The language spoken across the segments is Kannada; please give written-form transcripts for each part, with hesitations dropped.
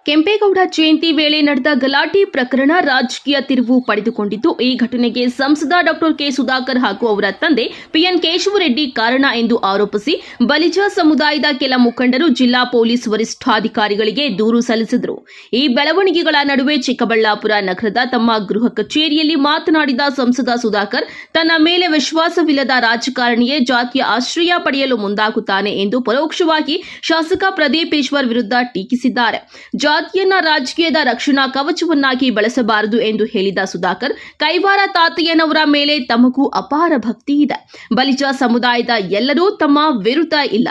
ಕೆಂಪೇಗೌಡ ಜಯಂತಿ ವೇಳೆ ನಡೆದ ಗಲಾಟೆ ಪ್ರಕರಣ ರಾಜಕೀಯ ತಿರುವು ಪಡೆದುಕೊಂಡಿದ್ದು, ಈ ಘಟನೆಗೆ ಸಂಸದ ಡಾಕ್ಟರ್ ಕೆ ಸುಧಾಕರ್ ಹಾಗೂ ಅವರ ತಂದೆ ಪಿಎನ್ ಕೇಶವರೆಡ್ಡಿ ಕಾರಣ ಎಂದು ಆರೋಪಿಸಿ ಬಲಿಜ ಸಮುದಾಯದ ಕೆಲ ಮುಖಂಡರು ಜಿಲ್ಲಾ ಪೊಲೀಸ್ ವರಿಷ್ಠಾಧಿಕಾರಿಗಳಿಗೆ ದೂರು ಸಲ್ಲಿಸಿದರು. ಈ ಬೆಳವಣಿಗೆಗಳ ನಡುವೆ ಚಿಕ್ಕಬಳ್ಳಾಪುರ ನಗರದ ತಮ್ಮ ಗೃಹ ಕಚೇರಿಯಲ್ಲಿ ಮಾತನಾಡಿದ ಸಂಸದ ಸುಧಾಕರ್, ತನ್ನ ಮೇಲೆ ವಿಶ್ವಾಸವಿಲ್ಲದ ರಾಜಕಾರಣಿಯೇ ಜಾತಿಯ ಆಶ್ರಯ ಪಡೆಯಲು ಮುಂದಾಗುತ್ತಾನೆ ಎಂದು ಪರೋಕ್ಷವಾಗಿ ಶಾಸಕ ಪ್ರದೀಪ್ ಈಶ್ವರ್ ವಿರುದ್ಧ ಟೀಕಿಸಿದ್ದಾರೆ. ಜಾತಿಯನ್ನ ರಾಜಕೀಯದ ರಕ್ಷಣಾ ಕವಚವನ್ನಾಗಿ ಬಳಸಬಾರದು ಎಂದು ಹೇಳಿದ ಸುಧಾಕರ್, ಕೈವಾರ ತಾತಯ್ಯನವರ ಮೇಲೆ ತಮಗೂ ಅಪಾರ ಭಕ್ತಿ ಇದೆ. ಬಲಿಜ ಸಮುದಾಯದ ಎಲ್ಲರೂ ತಮ್ಮ ವಿರುದ್ಧ ಇಲ್ಲ,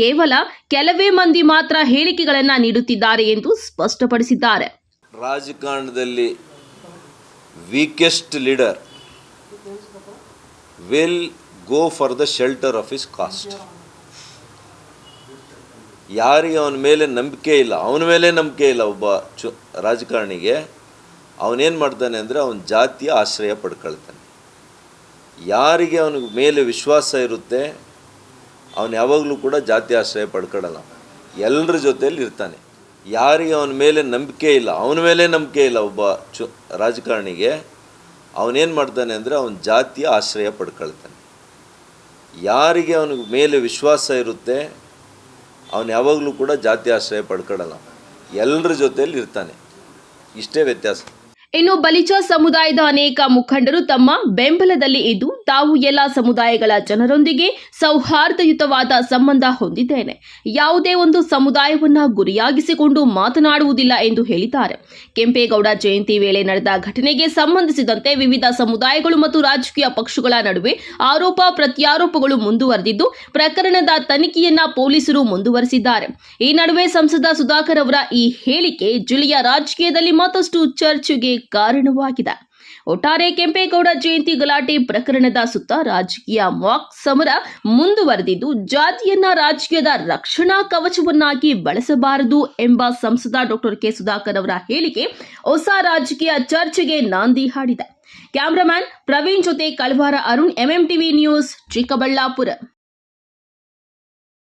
ಕೇವಲ ಕೆಲವೇ ಮಂದಿ ಮಾತ್ರ ಹೇಳಿಕೆಗಳನ್ನು ನೀಡುತ್ತಿದ್ದಾರೆ ಎಂದು ಸ್ಪಷ್ಟಪಡಿಸಿದ್ದಾರೆ. ರಾಜಕಾರಣದಲ್ಲಿ weakest leader will go for the shelter of his cost. ಯಾರಿಗೆ ಅವನ ಮೇಲೆ ನಂಬಿಕೆ ಇಲ್ಲ, ಒಬ್ಬ ರಾಜಕಾರಣಿಗೆ ಅವನೇನು ಮಾಡ್ತಾನೆ ಅಂದರೆ ಅವನ ಜಾತಿಯ ಆಶ್ರಯ ಪಡ್ಕೊಳ್ತಾನೆ. ಯಾರಿಗೆ ಅವನ ಮೇಲೆ ವಿಶ್ವಾಸ ಇರುತ್ತೆ ಅವನು ಯಾವಾಗಲೂ ಕೂಡ ಜಾತಿ ಆಶ್ರಯ ಪಡ್ಕೊಳ್ಳಲ್ಲ, ಎಲ್ಲರ ಜೊತೆಯಲ್ಲಿ ಇರ್ತಾನೆ. ಯಾರಿಗೆ ಅವನ ಮೇಲೆ ನಂಬಿಕೆ ಇಲ್ಲ, ಒಬ್ಬ ರಾಜಕಾರಣಿಗೆ ಅವನೇನು ಮಾಡ್ತಾನೆ ಅಂದರೆ ಅವನ ಜಾತಿಯ ಆಶ್ರಯ ಪಡ್ಕೊಳ್ತಾನೆ. ಯಾರಿಗೆ ಅವನ ಮೇಲೆ ವಿಶ್ವಾಸ ಇರುತ್ತೆ ಅವನು ಯಾವಾಗಲೂ ಕೂಡ ಜಾತಿ ಆಶ್ರಯ ಪಡ್ಕೊಳ್ಳಲ್ಲ, ಎಲ್ಲರ ಜೊತೆಯಲ್ಲಿ ಇರ್ತಾನೆ. ಇಷ್ಟೇ ವ್ಯತ್ಯಾಸ. ಇನ್ನು ಬಲಿಜ ಸಮುದಾಯದ ಅನೇಕ ಮುಖಂಡರು ತಮ್ಮ ಬೆಂಬಲದಲ್ಲಿ ಇದ್ದು, ತಾವು ಎಲ್ಲ ಸಮುದಾಯಗಳ ಜನರೊಂದಿಗೆ ಸೌಹಾರ್ದಯುತವಾದ ಸಂಬಂಧ ಹೊಂದಿದ್ದೇನೆ, ಯಾವುದೇ ಒಂದು ಸಮುದಾಯವನ್ನ ಗುರಿಯಾಗಿಸಿಕೊಂಡು ಮಾತನಾಡುವುದಿಲ್ಲ ಎಂದು ಹೇಳಿದ್ದಾರೆ. ಕೆಂಪೇಗೌಡ ಜಯಂತಿ ವೇಳೆ ನಡೆದ ಘಟನೆಗೆ ಸಂಬಂಧಿಸಿದಂತೆ ವಿವಿಧ ಸಮುದಾಯಗಳು ಮತ್ತು ರಾಜಕೀಯ ಪಕ್ಷಗಳ ನಡುವೆ ಆರೋಪ ಪ್ರತ್ಯಾರೋಪಗಳು ಮುಂದುವರೆದಿದ್ದು, ಪ್ರಕರಣದ ತನಿಖೆಯನ್ನ ಪೊಲೀಸರು ಮುಂದುವರೆಸಿದ್ದಾರೆ. ಈ ನಡುವೆ ಸಂಸದ ಸುಧಾಕರ್ ಅವರ ಈ ಹೇಳಿಕೆ ಜಿಲ್ಲೆಯ ರಾಜಕೀಯದಲ್ಲಿ ಮತ್ತಷ್ಟು ಚರ್ಚೆಗೆ ಕಾರಣವಾಗಿದೆ. ಒಟ್ಟಾರೆ ಕೆಂಪೇಗೌಡ ಜಯಂತಿ ಗಲಾಟೆ ಪ್ರಕರಣದ ಸುತ್ತ ರಾಜಕೀಯ ವಾಕ್ ಸಮರ ಮುಂದುವರೆದಿದ್ದು, ಜಾತಿಯನ್ನ ರಾಜಕೀಯದ ರಕ್ಷಣಾ ಕವಚವನ್ನಾಗಿ ಬಳಸಬಾರದು ಎಂಬ ಸಂಸದ ಡಾಕ್ಟರ್ ಕೆ ಸುಧಾಕರ್ ಅವರ ಹೇಳಿಕೆ ಹೊಸ ರಾಜಕೀಯ ಚರ್ಚೆಗೆ ನಾಂದಿ ಹಾಡಿದೆ. ಕ್ಯಾಮರಾಮನ್ ಪ್ರವೀಣ್ ಜೊತೆ Kalavara Arun, MM TV news, Chikkaballapur.